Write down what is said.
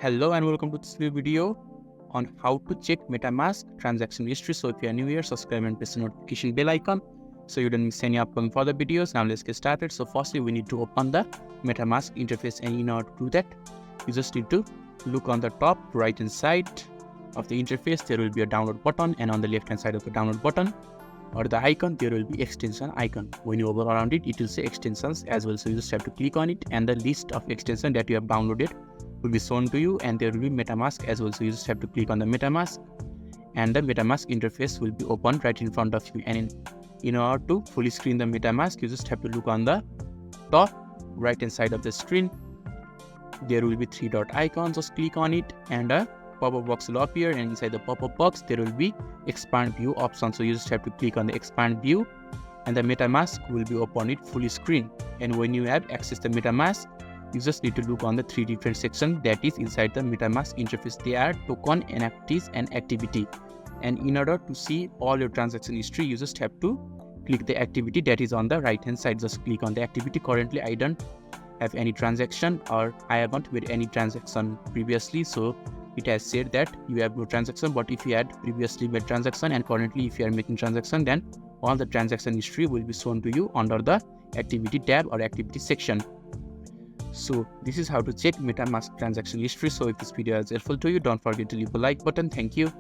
Hello and welcome to this new video on how to check MetaMask transaction history. So if you are new here, subscribe and press the notification bell icon so you don't miss any upcoming further videos. Now let's get started. So firstly, we need to open the MetaMask interface, and in order to do that, you just need to look on the top right hand side of the interface. There will be a download button, and on the left hand side of the download button or the icon, there will be extension icon. When you hover around it, it will say extensions as well. So you just have to click on it, and the list of extensions that you have downloaded will be shown to you, and there will be MetaMask as well. So you just have to click on the MetaMask, and the MetaMask interface will be open right in front of you. And in order to fully screen the MetaMask, you just have to look on the top right hand side of the screen. There will be three dot icons. Just click on it, and a pop-up box will appear, and inside the pop-up box there will be expand view option. So you just have to click on the expand view, and the MetaMask will be open it fully screen. And when you have access the MetaMask, you just need to look on the three different sections that is inside the MetaMask interface. They are token, NFTs, and activity. And in order to see all your transaction history, you just have to click the activity that is on the right hand side. Just click on the activity. Currently I don't have any transaction, or I haven't made any transaction previously, so it has said that you have no transaction. But if you had previously made transaction and currently if you are making transaction, then all the transaction history will be shown to you under the activity tab or activity section. So this is how to check MetaMask transaction history. So if this video is helpful to you, don't forget to leave a like button. Thank you.